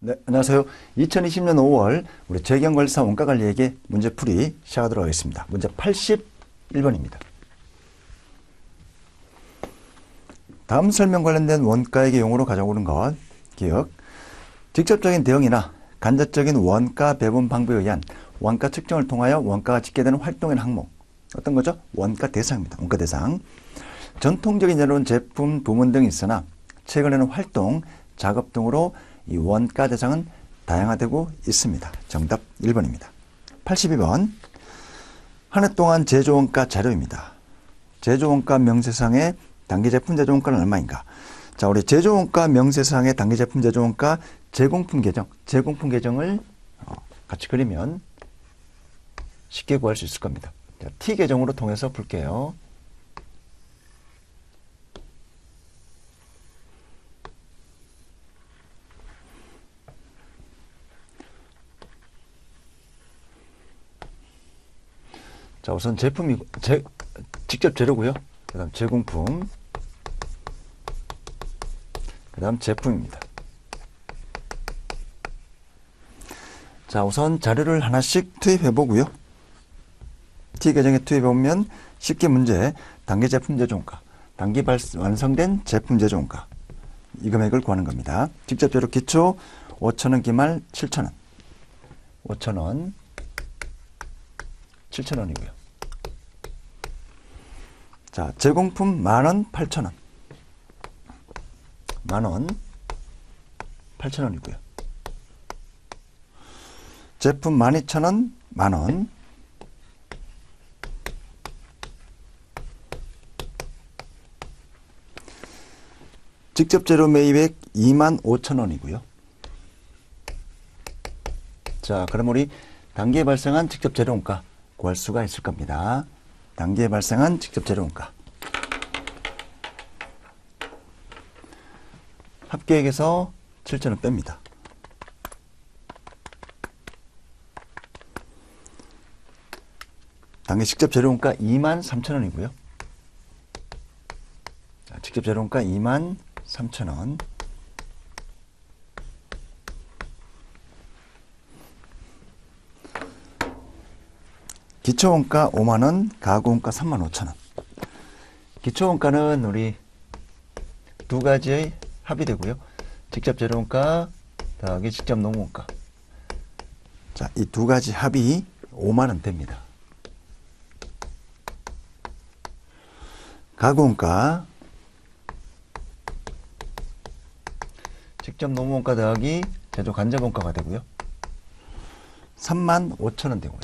네, 안녕하세요. 2020년 5월 우리 재경관리사 원가관리에게 문제풀이 시작하도록 하겠습니다. 문제 81번입니다. 다음 설명 관련된 원가액의 용어로 가져오는 것 기억. 직접적인 대응이나 간접적인 원가 배분 방법에 의한 원가 측정을 통하여 원가가 집계되는 활동이나 항목. 어떤 거죠? 원가 대상입니다. 원가 대상. 전통적인 예로는 제품, 부문 등이 있으나 최근에는 활동, 작업 등으로 이 원가 대상은 다양화되고 있습니다. 정답 1번입니다. 82번. 한 해 동안 제조원가 자료입니다. 제조원가 명세상의 단기제품 제조원가는 얼마인가? 자, 우리 제조원가 명세상의 단기제품 제조원가 제공품 계정을 같이 그리면 쉽게 구할 수 있을 겁니다. 자, T 계정으로 통해서 볼게요. 자, 우선 제품이 직접 재료고요. 그 다음 제공품, 그 다음 제품입니다. 자, 우선 자료를 하나씩 투입해 보고요. T 계정에 투입해 보면 쉽게 문제, 단기 제품 제조원가, 단기 완성된 제품 제조원가, 이 금액을 구하는 겁니다. 직접 재료 기초 5,000원 기말 7,000원, 5,000원 7,000원이고요. 자, 제공품 만원 8,000원, 만원 8,000원이고요. 제품 12,000원 만원, 직접 재료 매입액 25,000원이고요. 자, 그럼 우리 단기에 발생한 직접 재료 원가 구할 수가 있을 겁니다. 단기에 발생한 직접 재료 원가. 합계액에서 7,000원 뺍니다. 단기 직접 재료 원가 23,000원이고요. 직접 재료 원가 23,000원. 기초원가 5만원, 가구원가 35,000원. 기초원가는 우리 두 가지의 합이 되고요. 직접 재료원가 더하기 직접 농원가. 자, 이 두 가지 합이 5만원 됩니다. 가구원가, 직접 농원가 더하기 제조 간접원가가 되고요. 35,000원 되고요.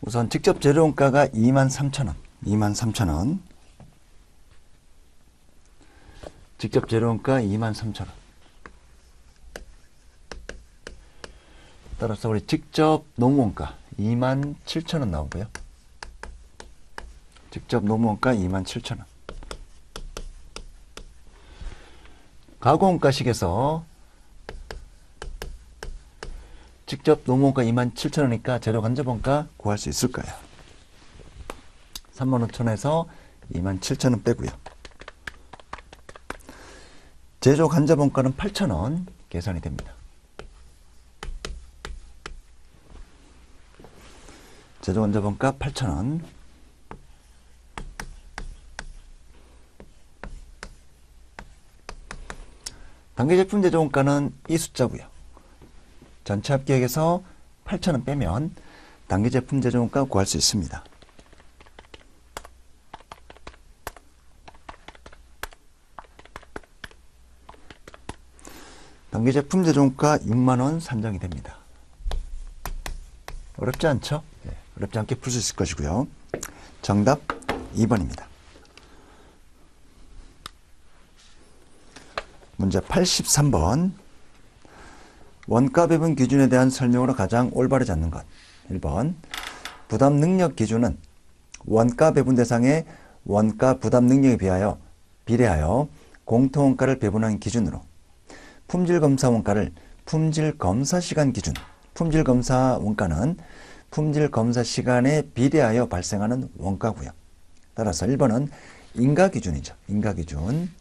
우선 직접 재료원가가 23,000원, 23,000원. 직접 재료원가 23,000원. 따라서 우리 직접 농원가 27,000원 나오고요. 직접 농원가 27,000원. 가구원가식에서 직접 농원가 27,000원이니까 재료 간접원가 구할 수 있을까요? 35,000원에서 27,000원 빼고요. 제조 간접원가는 8,000원 계산이 됩니다. 제조 간접원가 8,000원. 단기 제품 제조원가는 이 숫자고요. 전체 합계액에서 8,000원 빼면 단기 제품 제조원가 구할 수 있습니다. 단기 제품 제조원가 6만원 산정이 됩니다. 어렵지 않죠? 네, 어렵지 않게 풀 수 있을 것이고요. 정답 2번입니다. 문제 83번. 원가 배분 기준에 대한 설명으로 가장 올바르지 않는 것. 1번. 부담 능력 기준은 원가 배분 대상의 원가 부담 능력에 비례하여 공통원가를 배분한 기준으로 품질검사 원가를 품질검사 시간 기준, 품질검사 원가는 품질검사 시간에 비례하여 발생하는 원가고요. 따라서 1번은 인가기준이죠. 인가기준.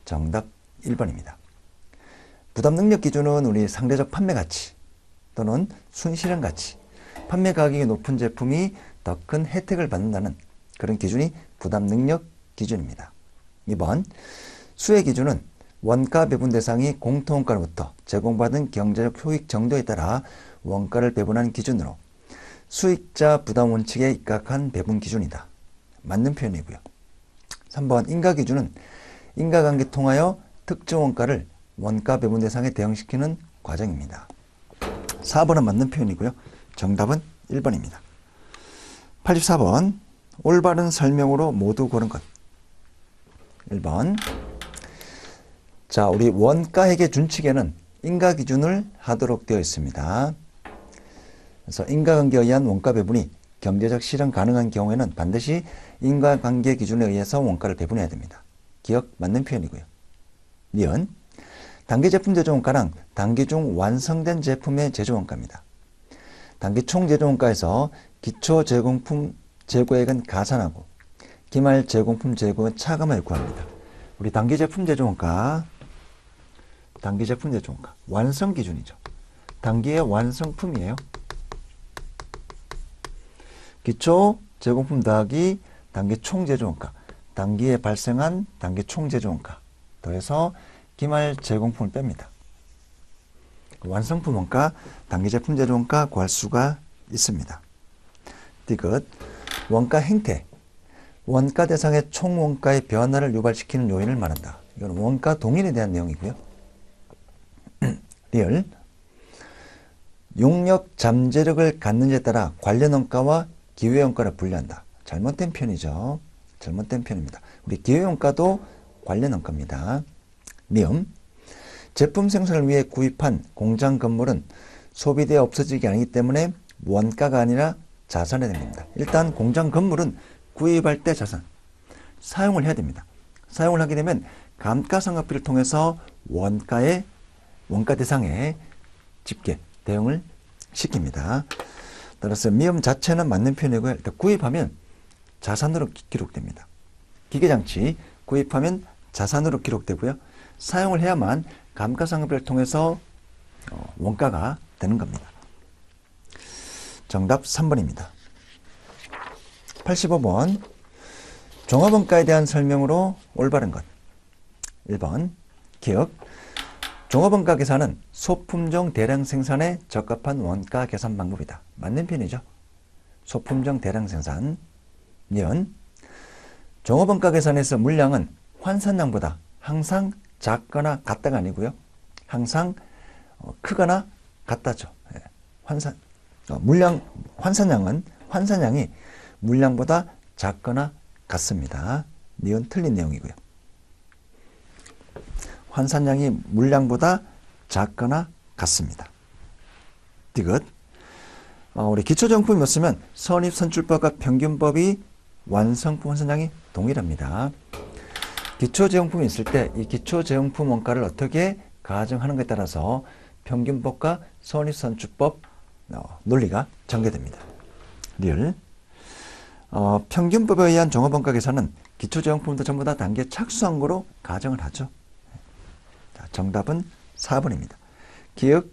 정답 1번입니다. 부담 능력 기준은 우리 상대적 판매 가치 또는 순실현 가치, 판매 가격이 높은 제품이 더 큰 혜택을 받는다는 그런 기준이 부담 능력 기준입니다. 2번, 수혜 기준은 원가 배분 대상이 공통원가로부터 제공받은 경제적 효익 정도에 따라 원가를 배분한 기준으로 수익자 부담 원칙에 입각한 배분 기준이다. 맞는 표현이고요. 3번, 인가 기준은 인가관계 통하여 특정 원가를 원가 배분 대상에 대응시키는 과정입니다. 4번은 맞는 표현이고요. 정답은 1번입니다. 84번, 올바른 설명으로 모두 고른 것. 1번, 자, 우리 원가액의 준칙에는 인가 기준을 하도록 되어 있습니다. 그래서 인가관계에 의한 원가 배분이 경제적 실현 가능한 경우에는 반드시 인가관계 기준에 의해서 원가를 배분해야 됩니다. 기억 맞는 표현이고요. 니은, 단기 제품 제조 원가랑 단기 중 완성된 제품의 제조 원가입니다. 단기 총 제조 원가에서 기초 제공품 재고액은 가산하고 기말 제공품 재고액은 차감을 구합니다. 우리 단기 제품 제조 원가, 단기 제품 제조 원가 완성 기준이죠. 단기의 완성품이에요. 기초 제공품 더하기 단기 총 제조 원가, 단기에 발생한 단기 총 제조 원가 더해서 기말 제공품을 뺍니다. 완성품 원가, 단기 제품 제조 원가 구할 수가 있습니다. 디귿, 원가 행태, 원가 대상의 총 원가의 변화를 유발시키는 요인을 말한다. 이건 원가 동인에 대한 내용이고요. 리을, 용역 잠재력을 갖는지에 따라 관련 원가와 기회 원가를 분류한다. 잘못된 편이죠. 잘못된 편입니다. 우리 기회 원가도 관련 원가입니다. 미음, 제품 생산을 위해 구입한 공장 건물은 소비되어 없어지기 아니기 때문에 원가가 아니라 자산이 됩니다. 일단 공장 건물은 구입할 때 자산, 사용을 해야 됩니다. 사용을 하게 되면 감가상각비를 통해서 원가 대상에 집계, 대응을 시킵니다. 따라서 미음 자체는 맞는 표현이고요. 일단 구입하면 자산으로 기록됩니다. 기계장치 구입하면 자산으로 기록되고요. 사용을 해야만 감가상각비를 통해서 원가가 되는 겁니다. 정답 3번입니다. 85번, 종합원가에 대한 설명으로 올바른 것. 1번, 기억. 종합원가 계산은 소품종 대량 생산에 적합한 원가 계산 방법이다. 맞는 편이죠. 소품종 대량 생산. 년, 종합원가 계산에서 물량은 환산량보다 항상 작거나 같다가 아니고요. 항상 크거나 같다죠. 환산량이 물량보다 작거나 같습니다. 니은 틀린 내용이고요. 환산량이 물량보다 작거나 같습니다. 디귿, 우리 기초제공품이 없으면 선입선출법과 평균법이 완성품 환산량이 동일합니다. 기초제공품이 있을 때 이 기초제공품 원가를 어떻게 가정하는가에 따라서 평균법과 선입선출법 논리가 전개됩니다. 리을, 평균법에 의한 종합원가 계산은 기초제공품도 전부 다 단계 착수한거로 가정을 하죠. 자, 정답은 4번입니다. 기역,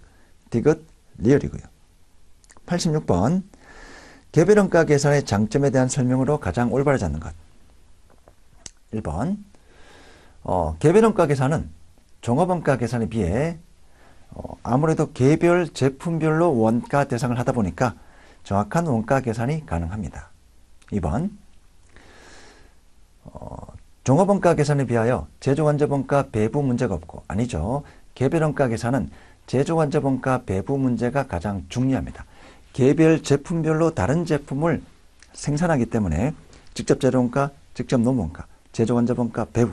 디귿, 리을이고요. 86번, 개별원가 계산의 장점에 대한 설명으로 가장 올바르지 않는 것. 1번, 개별원가 계산은 종합원가 계산에 비해 아무래도 개별 제품별로 원가 대상을 하다 보니까 정확한 원가 계산이 가능합니다. 2번, 종합원가 계산에 비하여 제조간접원가 배부 문제가 없고, 아니죠. 개별원가 계산은 제조간접원가 배부 문제가 가장 중요합니다. 개별 제품별로 다른 제품을 생산하기 때문에 직접 재료원가, 직접 노무원가, 제조간접원가 배부.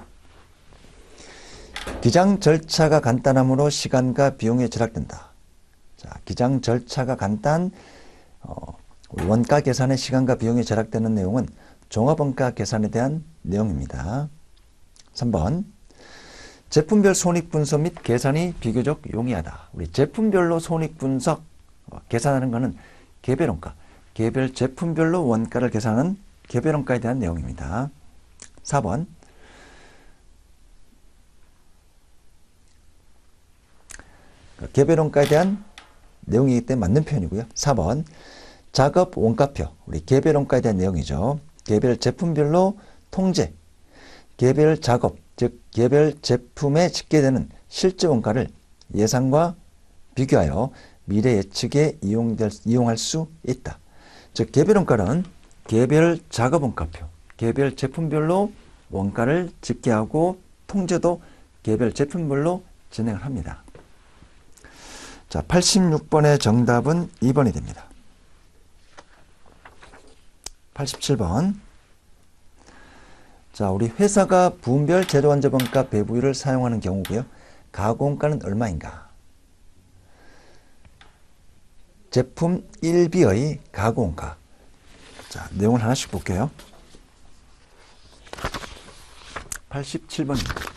기장 절차가 간단하므로 시간과 비용이 절약된다. 자, 기장 절차가 간단, 원가 계산의 시간과 비용이 절약되는 내용은 종합원가 계산에 대한 내용입니다. 3번, 제품별 손익분석 및 계산이 비교적 용이하다. 우리 제품별로 손익분석, 계산하는 것은 개별원가, 개별 제품별로 원가를 계산하는 개별원가에 대한 내용입니다. 4번, 개별 원가에 대한 내용이기 때문에 맞는 표현이고요. 4번 작업 원가표, 우리 개별 원가에 대한 내용이죠. 개별 제품별로 통제, 개별 작업, 즉 개별 제품에 집계되는 실제 원가를 예상과 비교하여 미래 예측에 이용할 수 있다. 즉 개별 원가는 개별 작업 원가표, 개별 제품별로 원가를 집계하고 통제도 개별 제품별로 진행을 합니다. 자, 86번의 정답은 2번이 됩니다. 87번. 자, 우리 회사가 부분별 제조환자원가 배부율을 사용하는 경우고요. 가공가는 얼마인가? 제품 1B의 가공가. 자, 내용을 하나씩 볼게요. 87번입니다.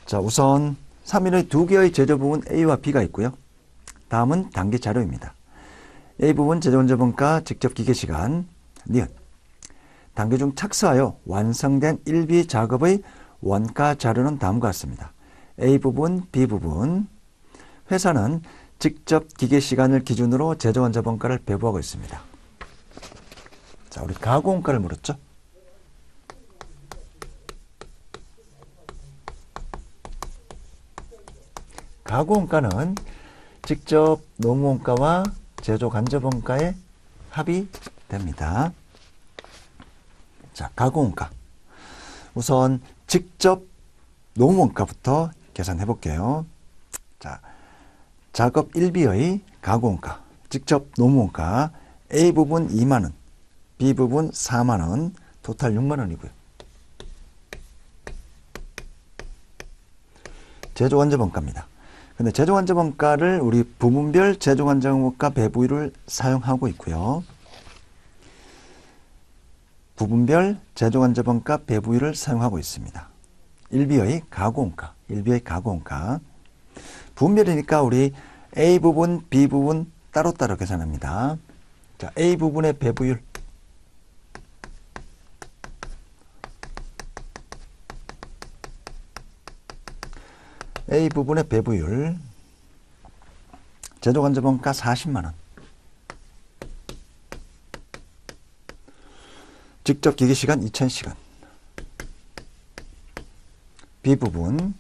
자, 우선 3일의 두 개의 제조 부분 A와 B가 있고요. 다음은 단계 자료입니다. A 부분 제조원자원가 직접 기계시간 니은 단계 중 착수하여 완성된 1B 작업의 원가 자료는 다음과 같습니다. A 부분, B 부분. 회사는 직접 기계시간을 기준으로 제조원자원가를 배부하고 있습니다. 자, 우리 가공가를 물었죠? 가공가는 직접 노무원가와 제조 간접원가의 합이 됩니다. 자, 가공원가. 우선 직접 노무원가부터 계산해 볼게요. 자, 작업 1B의 가공원가, 직접 노무원가 A 부분 2만원, B 부분 4만원, 토탈 6만원이고요. 제조간접원가입니다. 근데 제조간접원가를 우리 부분별 제조간접원가 배부율을 사용하고 있고요. 부분별 제조간접원가 배부율을 사용하고 있습니다. 1B의 가공원가, 1B의 가공원가. 부분별이니까 우리 A 부분, B 부분 따로따로 계산합니다. 자, A 부분의 배부율. A 부분의 배부율. 제조간접원가 40만원. 직접 기계시간 2000시간. B 부분.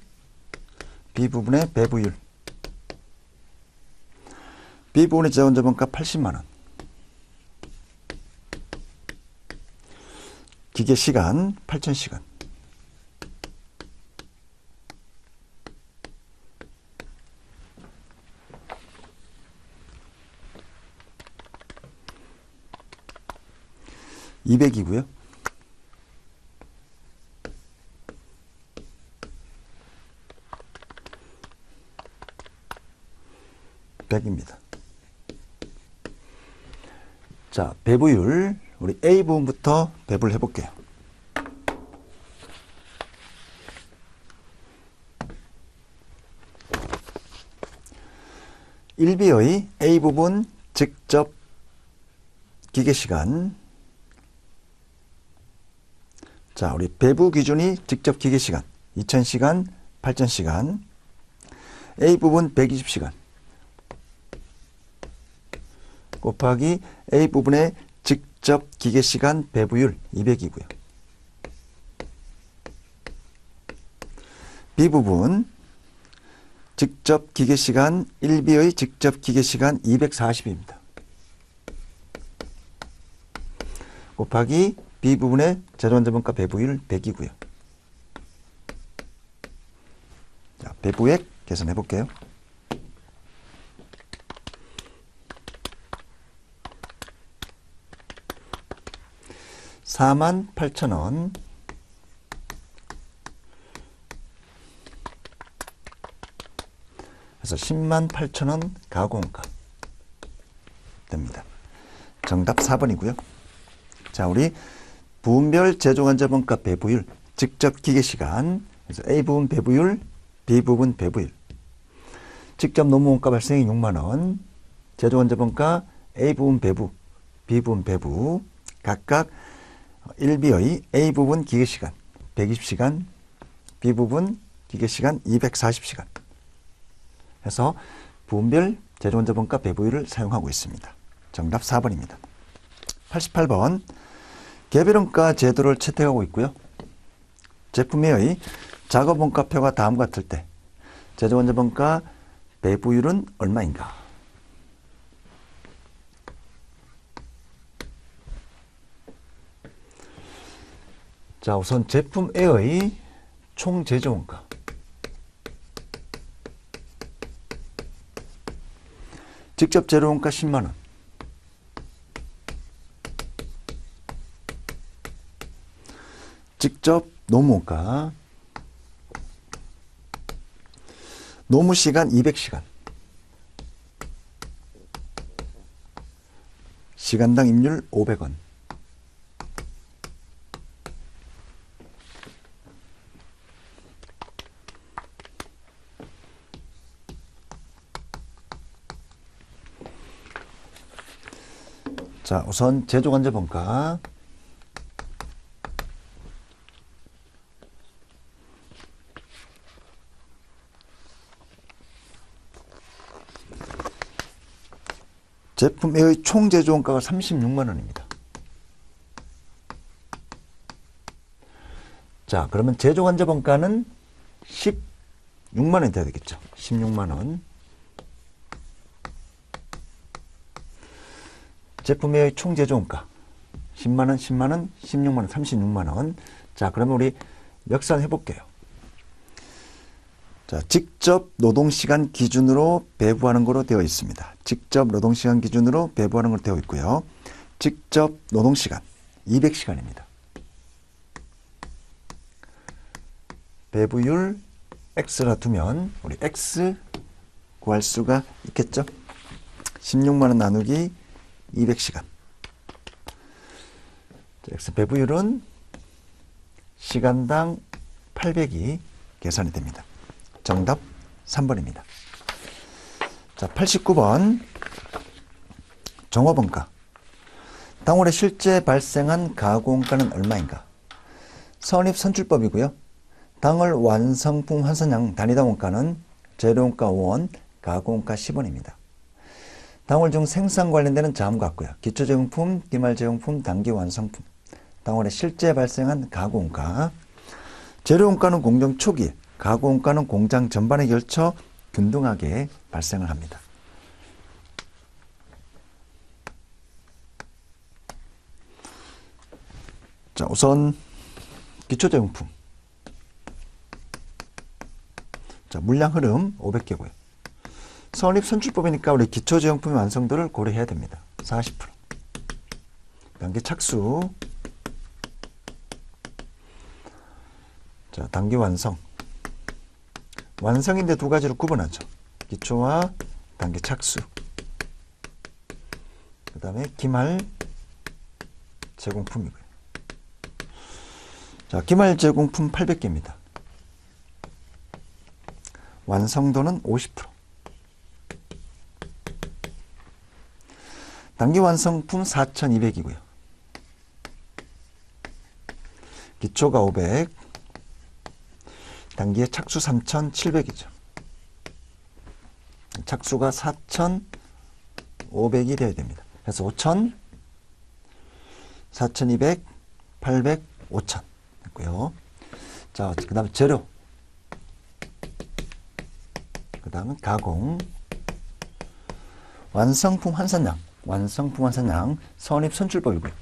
B 부분의 배부율. B 부분의 제조간접원가 80만원. 기계시간 8000시간. (200이고요) 100입니다. 자, 배부율 우리 A 부분부터 배부를 해볼게요. (1B의) A 부분 직접 기계시간. 자, 우리 배부 기준이 직접 기계시간 2000시간, 8000시간. A 부분 120시간 곱하기 A 부분의 직접 기계시간 배부율 200이고요. B 부분 직접 기계시간 1B의 직접 기계시간 240입니다. 곱하기 B 부분의 제조간접원가 배부율 100이고요. 자, 배부액 계산해 볼게요. (48,000원) 그래서 (108,000원) 가공가 됩니다. 정답 4번이고요. 자, 우리 부분별 제조간접원가 배부율 직접 기계시간. 그래서 A 부분 배부율, B 부분 배부율. 직접 노무원가 발생이 6만원. 제조간접원가 A 부분 배부, B 부분 배부. 각각 1B의 A 부분 기계시간 120시간, B부분 기계시간 240시간 해서 부분별 재료원자번가 배부율을 사용하고 있습니다. 정답 4번입니다. 88번 개별원가 제도를 채택하고 있고요. 제품의 작업원가표가 다음과 같을 때 재료원자번가 배부율은 얼마인가? 자, 우선 제품 A의 총 제조원가. 직접 재료원가 10만 원. 직접 노무원가. 노무시간 200시간. 시간당 임률 500원. 자, 우선 제조관제번가. 제품 A의 총 제조원가가 36만 원입니다. 자, 그러면 제조관제번가는 16만 원이 돼야 되겠죠. 16만 원. 제품 A의 총 제조원가 10만 원, 10만 원, 16만 원, 36만 원. 자, 그러면 우리 역산해 볼게요. 자, 직접 노동시간 기준으로 배부하는 거로 되어 있습니다. 직접 노동시간 기준으로 배부하는 걸로 되어 있고요. 직접 노동시간 200시간입니다. 배부율 X라 두면 우리 X 구할 수가 있겠죠. 16만 원 나누기 200시간. X 배부율은 시간당 800이 계산이 됩니다. 정답 3번입니다. 자, 89번 정화원가. 당월에 실제 발생한 가공가는 얼마인가? 선입선출법이고요. 당월 완성품 환산량 단위당 원가는 재료원가 5원, 가공원가 10원입니다. 당월 중 생산 관련되는 자음과 같고요. 기초제공품, 기말제공품, 단기완성품. 당월에 실제 발생한 가공원가. 재료원가는 공정 초기에, 가공원가는 공장 전반에 걸쳐 균등하게 발생을 합니다. 자, 우선 기초제공품. 자, 물량 흐름 500개고요. 선입선출법이니까 우리 기초제공품의 완성도를 고려해야 됩니다. 40%. 단기 착수. 자, 단기 완성. 완성인데 두 가지로 구분하죠. 기초와 단기 착수. 그 다음에 기말 제공품이고요. 자, 기말 제공품 800개입니다. 완성도는 50%. 단기 완성품 4,200이고요. 기초가 500, 단기의 착수 3,700이죠. 착수가 4,500이 되어야 됩니다. 그래서 5,000, 4,200, 800, 5,000 했고요. 자, 그 다음에 재료. 그 다음은 가공. 완성품 환산량. 완성품 환산량 선입선출법이고요.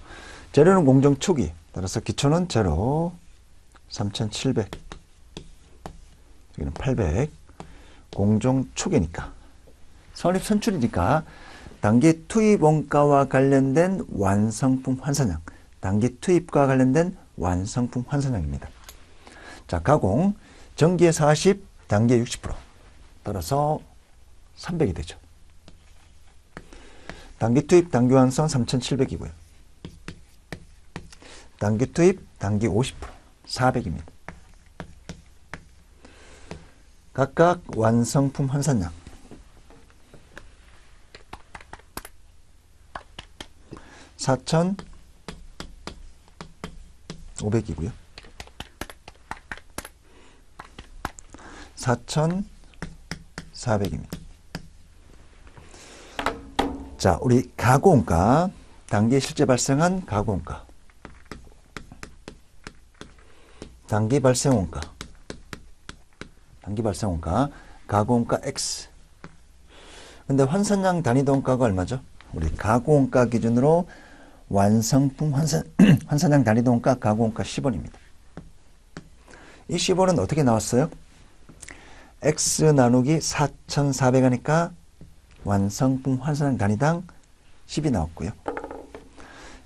재료는 공정 초기. 따라서 기초는 재료 3,700. 여기는 800. 공정 초기니까. 선입선출이니까 단기 투입 원가와 관련된 완성품 환산량. 단기 투입과 관련된 완성품 환산량입니다. 자, 가공. 전기의 40, 단기의 60%. 따라서 300이 되죠. 단기 투입, 단기 완성 3,700이고요. 단기 투입, 단기 50%, 400입니다. 각각 완성품 환산량. 4,500이고요. 4,400입니다. 자, 우리 가공가, 단기에 실제 발생한 가공가, 단기 발생 원가, 가공가 X. 근데 환산량 단위도 원가가 얼마죠? 우리 가공가 기준으로 완성품 환산량 단위도 원가 가공가 10원입니다. 이 10원은 어떻게 나왔어요? X 나누기 4,400 하니까 완성품 환산량 단위당 10이 나왔고요.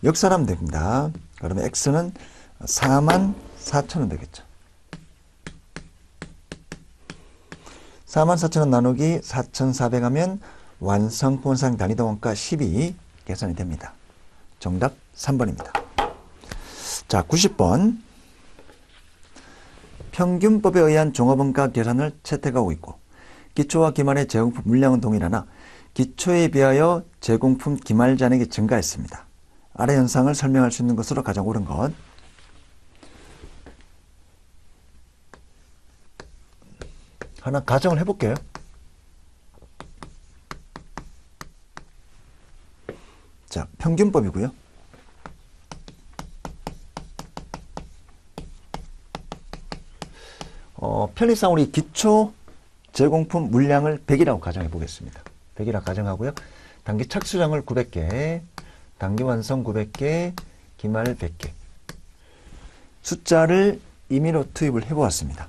역산하면 됩니다. 그러면 X는 44,000원 되겠죠. 44,000원 나누기 4,400 하면 완성품 환산량 단위당 원가 10이 계산이 됩니다. 정답 3번입니다. 자, 90번. 평균법에 의한 종합원가 계산을 채택하고 있고 기초와 기말의 제공품 물량은 동일하나 기초에 비하여 제공품 기말 잔액이 증가했습니다. 아래 현상을 설명할 수 있는 것으로 가장 옳은 것. 하나 가정을 해볼게요. 자, 평균법이고요. 편의상 우리 기초 제공품 물량을 100이라고 가정해 보겠습니다. 100이라고 가정하고요. 단기 착수량을 900개, 단기 완성 900개, 기말 100개. 숫자를 임의로 투입을 해보았습니다.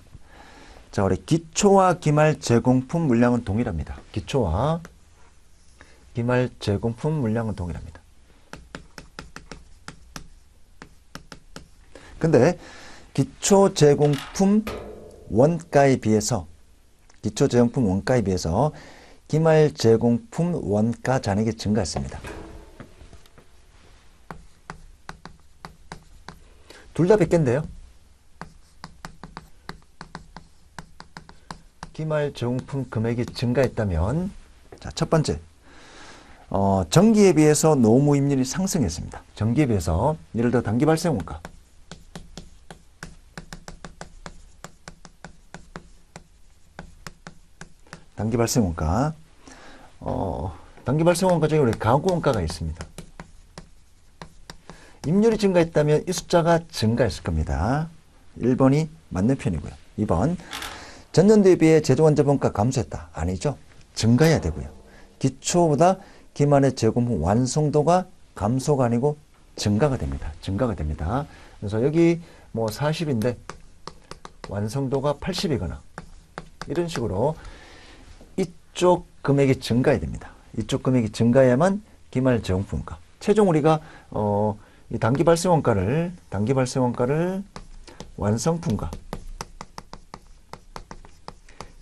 자, 우리 기초와 기말 제공품 물량은 동일합니다. 기초와 기말 제공품 물량은 동일합니다. 근데 기초 제공품 원가에 비해서 기말 제공품 원가 잔액이 증가했습니다. 둘 다 100개인데요. 기말 제공품 금액이 증가했다면, 자, 첫 번째, 전기에 비해서 노무임률이 상승했습니다. 전기에 비해서, 예를 들어 단기 발생 원가. 단기 발생 원가. 단기 발생 원가 중에 우리 가구 원가가 있습니다. 임률이 증가했다면 이 숫자가 증가했을 겁니다. 1번이 맞는 편이고요. 2번. 전년도에 비해 제조원자본가 감소했다. 아니죠. 증가해야 되고요. 기초보다 기말의 제공품 완성도가 감소가 아니고 증가가 됩니다. 그래서 여기 뭐 40인데 완성도가 80이거나 이런 식으로 이쪽 금액이 증가해야 됩니다. 이쪽 금액이 증가해야만 기말 제공품가. 최종 우리가 이 단기 발생 원가를 완성품가,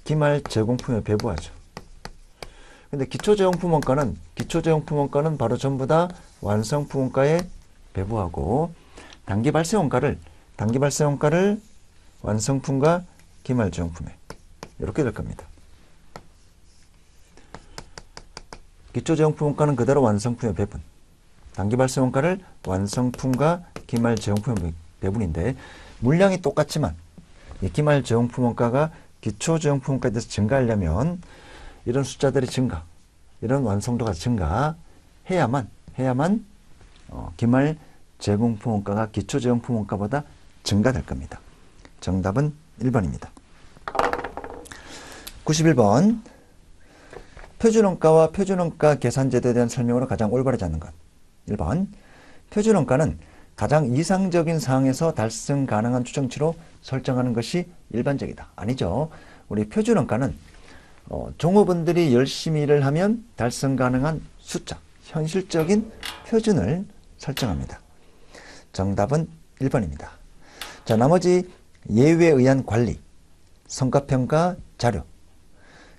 기말 제공품에 배부하죠. 근데 기초 제공품 원가는 바로 전부 다 완성품 원가에 배부하고 단기 발생 원가를 완성품과 기말 제공품에 이렇게 될 겁니다. 기초 제공품 원가는 그대로 완성품의 배분, 단기 발생 원가를 완성품과 기말 제공품의 배분인데 물량이 똑같지만 이 기말 제공품 원가가 기초 제공품 원가에 대해서 증가하려면 이런 숫자들이 이런 완성도가 증가해야만 기말 제공품 원가가 기초 제공품 원가보다 증가될 겁니다. 정답은 1번입니다. 91번. 표준원가와 표준원가 계산제도에 대한 설명으로 가장 올바르지 않는 것. 1번. 표준원가는 가장 이상적인 상황에서 달성 가능한 추정치로 설정하는 것이 일반적이다. 아니죠. 우리 표준원가는 종업원들이 열심히 일을 하면 달성 가능한 숫자, 현실적인 표준을 설정합니다. 정답은 1번입니다. 자, 나머지 예외에 의한 관리, 성과평가 자료.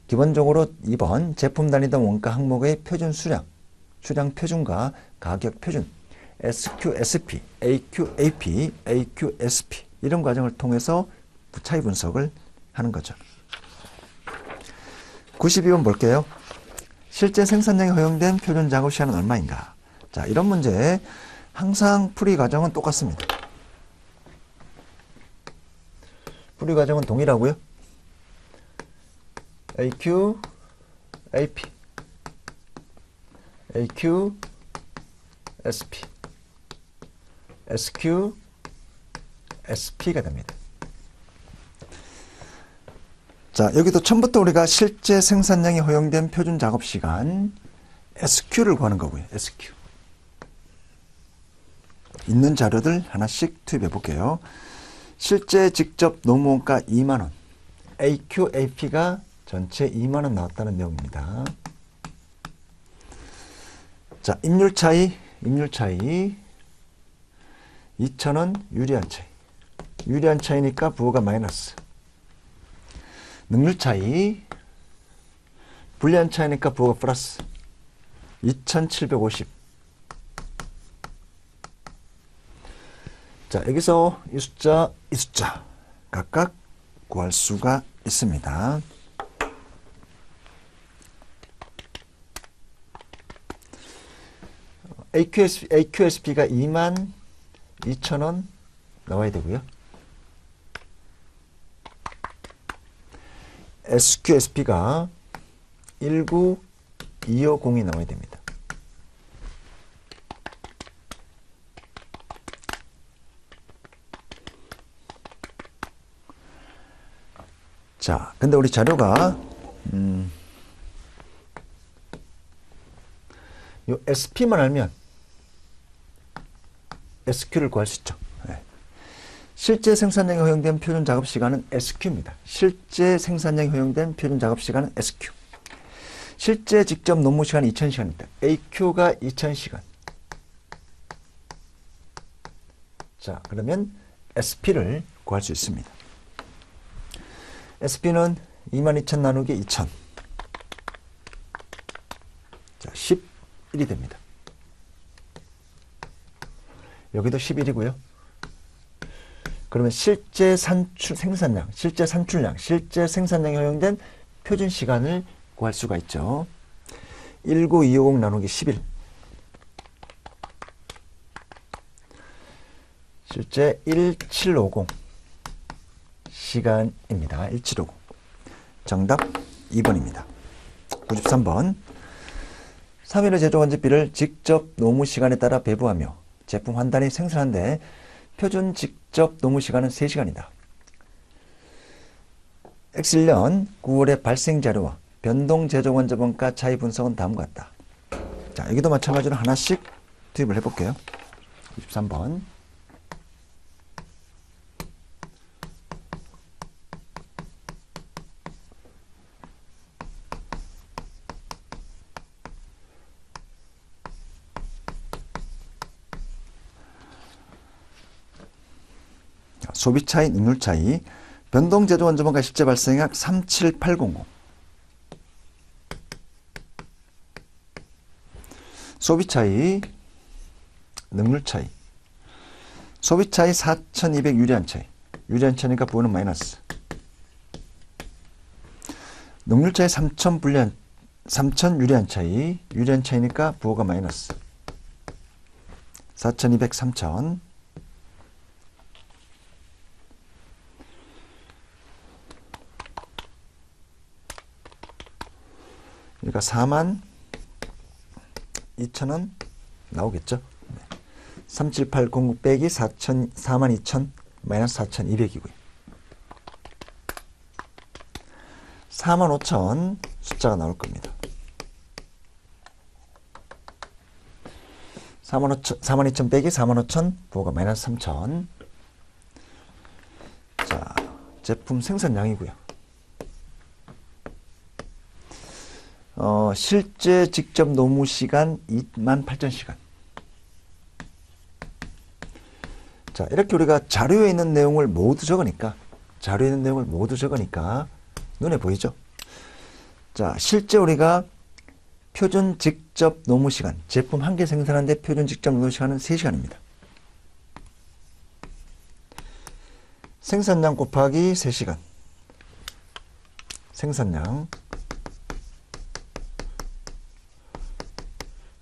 기본적으로 2번 제품 단위당 원가 항목의 표준 수량 표준과 가격 표준, SQSP, AQAP, AQSP 이런 과정을 통해서 차이 분석을 하는 거죠. 92번 볼게요. 실제 생산량이 허용된 표준 작업 시간은 얼마인가? 자, 이런 문제 항상 풀이 과정은 똑같습니다. 풀이 과정은 동일하고요. AQ, AP, AQ, SP, SQ, SP가 됩니다. 자, 여기도 처음부터 우리가 실제 생산량이 허용된 표준 작업 시간 SQ를 구하는 거고요. SQ. 있는 자료들 하나씩 투입해 볼게요. 실제 직접 노무원가 2만원. AQ, AP가 전체 2만원 나왔다는 내용입니다. 자, 임률 차이 2,000원, 유리한 차이. 유리한 차이니까 부호가 마이너스. 능률 차이, 불리한 차이니까 부호가 플러스. 2,750. 자, 여기서 이 숫자, 이 숫자 각각 구할 수가 있습니다. AQSP가 22,000원 나와야 되고요. SQSP가 19250이 나와야 됩니다. 자, 근데 우리 자료가 요 SP만 알면 SQ를 구할 수 있죠. 네. 실제 생산량이 허용된 표준 작업 시간은 SQ입니다. 실제 생산량이 허용된 표준 작업 시간은 SQ. 실제 직접 노무 시간은 2000시간입니다. AQ가 2000시간. 자, 그러면 SP를 구할 수 있습니다. SP는 22,000 나누기 2000. 자, 11이 됩니다. 여기도 11이고요. 그러면 실제 생산량, 실제 산출량, 실제 생산량이 허용된 표준 시간을 구할 수가 있죠. 19250 나누기 11. 실제 1750 시간입니다. 1750. 정답 2번입니다. 93번. 3일의 제조 원재비를 직접 노무 시간에 따라 배부하며 제품 한 단위 생산하는데 표준 직접 노무 시간은 3시간이다. X1년 9월의 발생 자료와 변동 제조 원재 원가 차이 분석은 다음과 같다. 자, 여기도 마찬가지로 하나씩 투입을 해볼게요. 93번. 소비 차이, 능률 차이, 변동 제조 원재 원가 실제 발생액 37800. 소비 차이, 능률 차이. 소비 차이 4200 유리한 차이. 유리한 차이니까 부호는 마이너스. 능률 차이 3000 유리한 차이. 유리한 차이니까 부호가 마이너스. 4200, 3000. 그러니까 42,000원 나오겠죠. 37809 빼기 42,000 마이너스 4,200이고요. 45,000 숫자가 나올 겁니다. 42,000 빼기 45,000 부호가 마이너스 3,000. 자, 제품 생산량이고요. 실제 직접 노무 시간 28,000시간. 자, 이렇게 우리가 자료에 있는 내용을 모두 적으니까, 눈에 보이죠? 자, 실제 우리가 표준 직접 노무 시간, 제품 한 개 생산하는데 표준 직접 노무 시간은 3시간입니다. 생산량 곱하기 3시간. 생산량.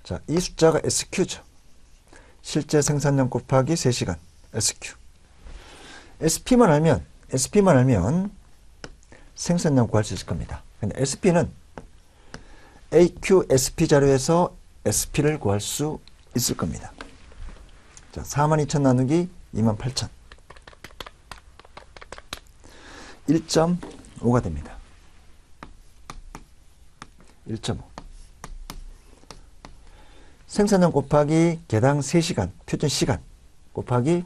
자, 이 숫자가 SQ죠. 실제 생산량 곱하기 3시간. SQ. SP만 알면 생산량 구할 수 있을 겁니다. 근데 SP는 AQ, SP 자료에서 SP를 구할 수 있을 겁니다. 자, 42,000 나누기 28,000. 1.5가 됩니다. 1.5. 생산량 곱하기 개당 3시간, 표준 시간 곱하기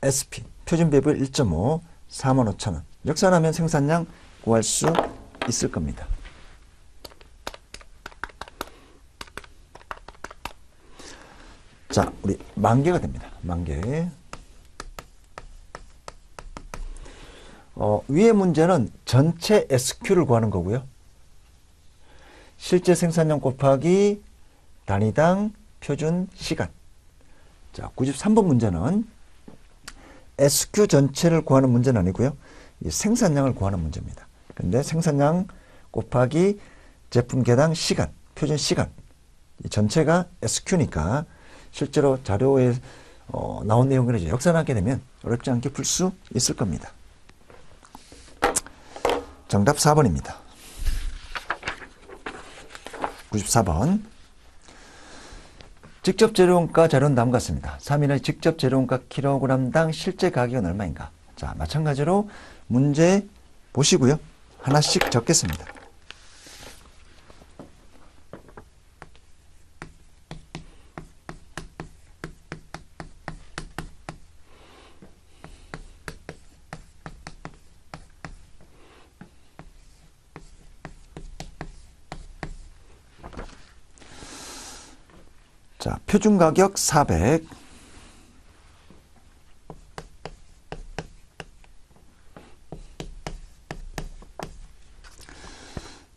SP, 표준 배분 1.5, 45,000원. 역산하면 생산량 구할 수 있을 겁니다. 자, 우리 만개가 됩니다. 만개. 위의 문제는 전체 SQ를 구하는 거고요. 실제 생산량 곱하기 단위당 표준 시간. 자, 93번 문제는 SQ 전체를 구하는 문제는 아니고요. 이 생산량을 구하는 문제입니다. 근데 생산량 곱하기 제품 개당 시간, 표준 시간. 이 전체가 SQ니까 실제로 자료에 나온 내용을 이제 역산하게 되면 어렵지 않게 풀 수 있을 겁니다. 정답 4번입니다. 94번. 직접 재료원가 자료는 다음과 같습니다. 3일의 직접 재료원가 킬로그램당 실제 가격은 얼마인가? 자, 마찬가지로 문제 보시고요. 하나씩 적겠습니다. 자, 표준 가격 400.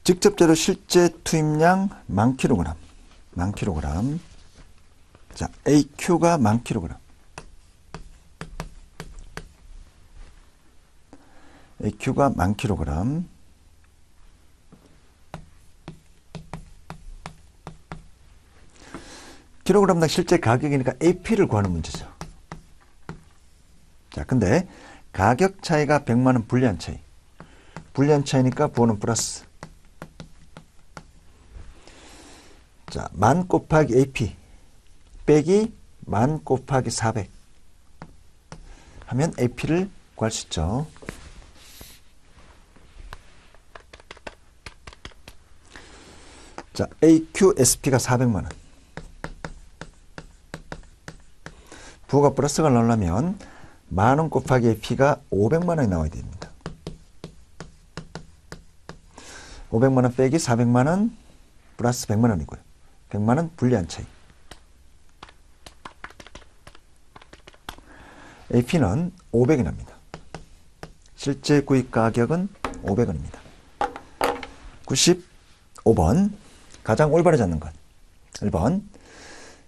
직접 재료 실제 투입량 10,000kg. 10,000kg. 자, AQ가 10,000kg. AQ가 10,000kg. 킬로그램당 실제 가격이니까 AP를 구하는 문제죠. 자, 근데 가격 차이가 100만원 불리한 차이. 불리한 차이니까 부호는 플러스. 자, 10,000 곱하기 AP 빼기 10,000 곱하기 400 하면 AP를 구할 수 있죠. 자, AQ, SP가 400만원. 부호가 플러스가 나오려면 10,000원 곱하기 AP가 500만원이 나와야 됩니다. 500만원 빼기 400만원 플러스 100만원이고요. 100만원 불리한 차이. AP는 500이 납니다. 실제 구입 가격은 500원입니다. 95번. 가장 올바르지 않는 것. 1번.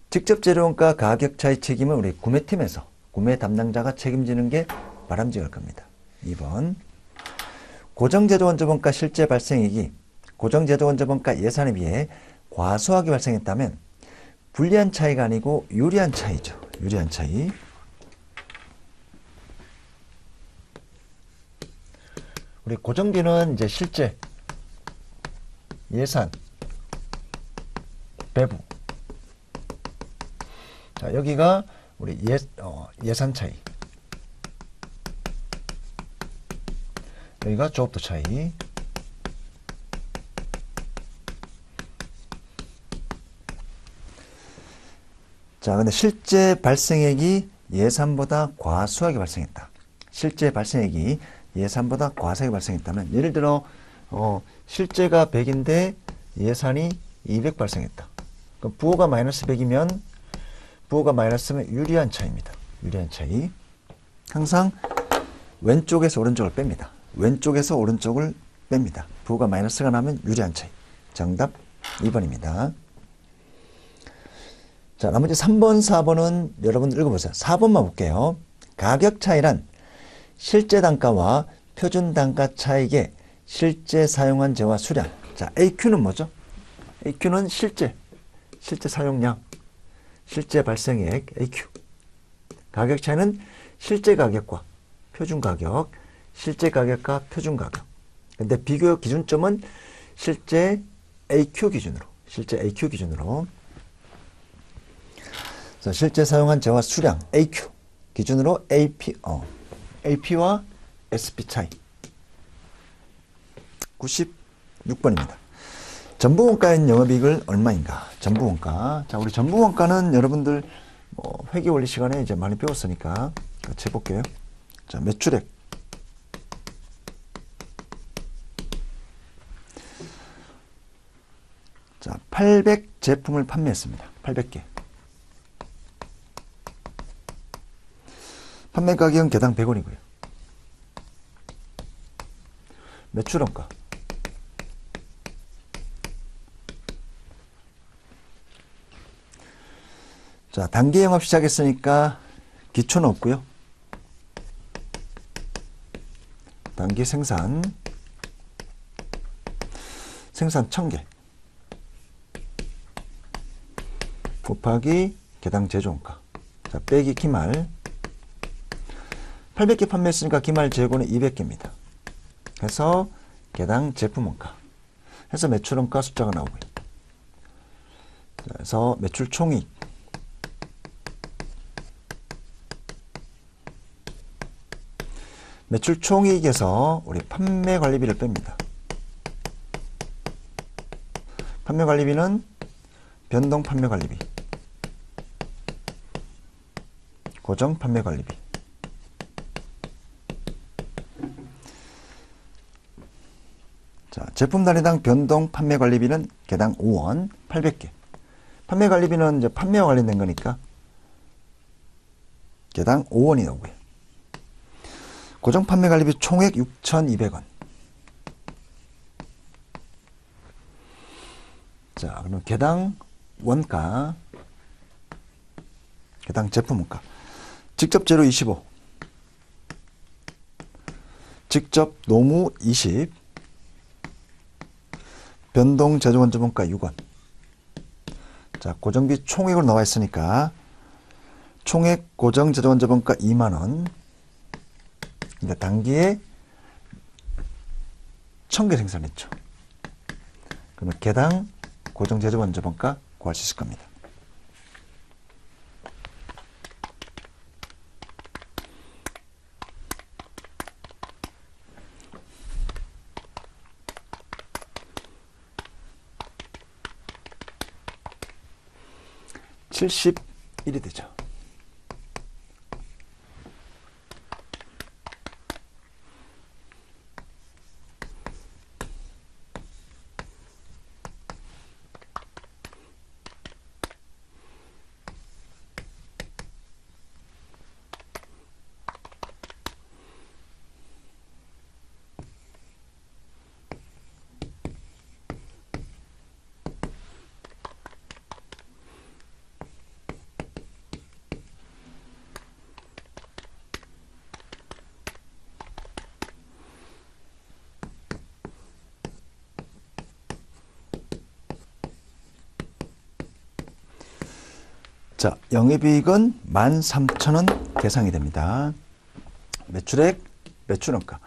직접 재료원가 가격 차이 책임은 우리 구매팀에서 구매 담당자가 책임지는 게 바람직할 겁니다. 2번. 고정제조원자본가 실제 발생액이 고정제조원자본가 예산에 비해 과소하게 발생했다면 불리한 차이가 아니고 유리한 차이죠. 유리한 차이. 우리 고정비는 이제 실제 예산 배부. 자, 여기가 우리 예산 차이. 여기가 조업도 차이. 자, 근데 실제 발생액이 예산보다 과소하게 발생했다. 실제 발생액이 예산보다 과소하게 발생했다면, 예를 들어 실제가 100인데 예산이 200 발생했다. 그럼 부호가 마이너스 100이면 부호가 마이너스면 유리한 차이입니다. 유리한 차이. 항상 왼쪽에서 오른쪽을 뺍니다. 왼쪽에서 오른쪽을 뺍니다. 부호가 마이너스가 나면 유리한 차이. 정답 2번입니다. 자, 나머지 3번, 4번은 여러분 읽어보세요. 4번만 볼게요. 가격 차이란 실제 단가와 표준 단가 차익의 실제 사용한 재화 수량. 자, AQ는 뭐죠? AQ는 실제 사용량, 실제 발생액 AQ. 가격 차이는 실제 가격과 표준 가격, 실제 가격과 표준 가격. 근데 비교적 기준점은 실제 AQ 기준으로 자, 실제 사용한 재화 수량 AQ 기준으로 AP와 SP 차이 96번입니다. 전부원가인 영업이익을 얼마인가? 전부원가. 자, 우리 전부원가는 여러분들 회계원리 시간에 이제 많이 배웠으니까 같이 해볼게요. 자, 매출액. 자, 800 제품을 판매했습니다. 800개. 판매 가격은 개당 100원이고요. 매출원가. 자, 단기 영업 시작했으니까 기초는 없고요. 단기 생산 1000개 곱하기 개당 제조원가. 자, 빼기 기말 800개 판매했으니까 기말 재고는 200개입니다. 해서 개당 제품원가 해서 매출원가 숫자가 나오고요. 그래서 매출 총이익 매출 총이익에서 우리 판매 관리비를 뺍니다. 판매 관리비는 변동 판매 관리비, 고정 판매 관리비. 자, 제품 단위당 변동 판매 관리비는 개당 5원, 800개. 판매 관리비는 이제 판매와 관련된 거니까 개당 5원이 나오고요. 고정 판매 관리비 총액 6,200원. 자, 그럼 개당 원가, 개당 제품 원가. 직접 재료 25, 직접 노무 20, 변동 제조 원재 원가 6원. 자, 고정비 총액으로 나와 있으니까 총액 고정 제조 원재 원가 2만원. 근데 단기에 1000개 생산했죠. 그러면 개당 고정 제조 원재 원가 구할 수 있을 겁니다. (71이) 되죠. 자, 영업이익은 13,000원 계상이 됩니다. 매출액, 매출원가.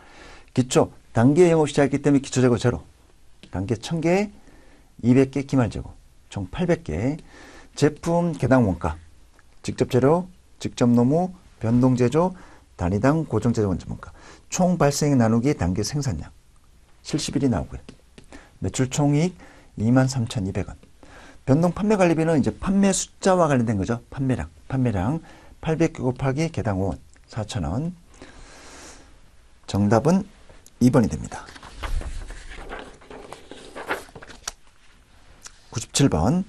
기초, 단기에 영업 시작했기 때문에 기초재고 제로. 단기에 1000개, 200개 기말재고. 총 800개. 제품 개당 원가. 직접 재료, 직접 노무, 변동제조, 단위당 고정제조 원재 원가. 총 발생 나누기 단기 생산량. 70일이 나오고요. 매출 총이익 23,200원. 변동 판매 관리비는 이제 판매 숫자와 관련된 거죠. 판매량 800개 곱하기 개당 5원 4,000원. 정답은 2번이 됩니다. 97번.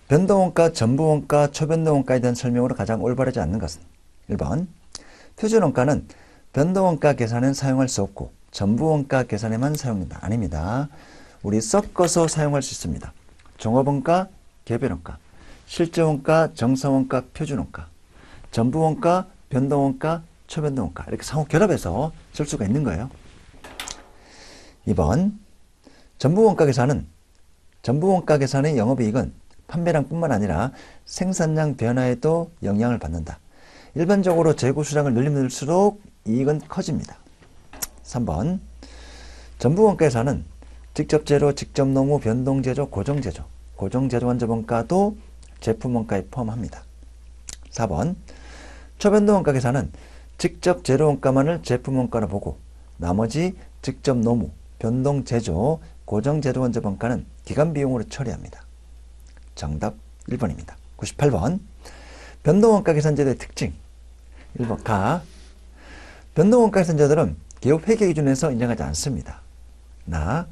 변동원가, 전부원가, 초변동원가에 대한 설명으로 가장 올바르지 않는 것은 1번. 표준원가는 변동원가 계산엔 사용할 수 없고 전부원가 계산에만 사용된다. 아닙니다. 우리 섞어서 사용할 수 있습니다. 종합원가, 개별원가, 실제원가, 정사원가, 표준원가, 전부원가, 변동원가, 초변동원가 이렇게 상호 결합해서 쓸 수가 있는 거예요. 2번. 전부원가 계산의 영업이익은 판매량뿐만 아니라 생산량 변화에도 영향을 받는다. 일반적으로 재고 수량을 늘리면 늘수록 이익은 커집니다. 3번. 전부 원가에서는 직접 재료, 직접 노무, 변동 제조, 고정 제조, 고정 제조 원자 원가도 제품 원가에 포함합니다. 4번 초변동 원가 계산은 직접 재료 원가만을 제품 원가로 보고 나머지 직접 노무, 변동 제조, 고정 제조 원자 원가는 기간 비용으로 처리합니다. 정답 1번입니다. 98번 변동 원가 계산제도의 특징. 1번 가. 변동 원가 계산제도는 기업 회계 기준에서 인정하지 않습니다. 나.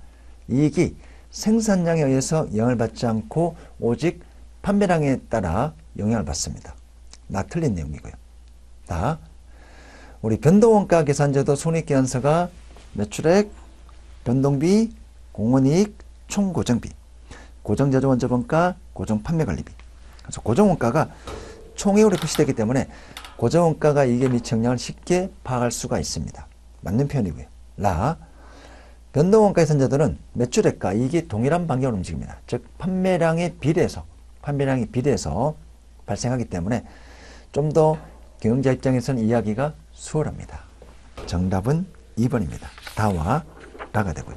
이익이 생산량에 의해서 영향을 받지 않고 오직 판매량에 따라 영향을 받습니다. 나 틀린 내용이고요. 나. 우리 변동원가 계산제도 손익계산서가 매출액, 변동비, 공원이익, 총고정비, 고정제조 원자원가, 고정판매관리비. 그래서 고정원가가 총액으로 표시되기 때문에 고정원가가 이익에 미친 영향을 쉽게 파악할 수가 있습니다. 맞는 표현이고요. 라. 변동원가 계산제도는 매출액과 이익이 동일한 방향으로 움직입니다. 즉 판매량에 비례해서 발생하기 때문에 좀 더 경영자 입장에서는 이해하기가 수월합니다. 정답은 2번입니다. 다와 라가 되고요.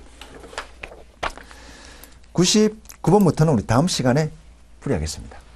99번부터는 우리 다음 시간에 풀이하겠습니다.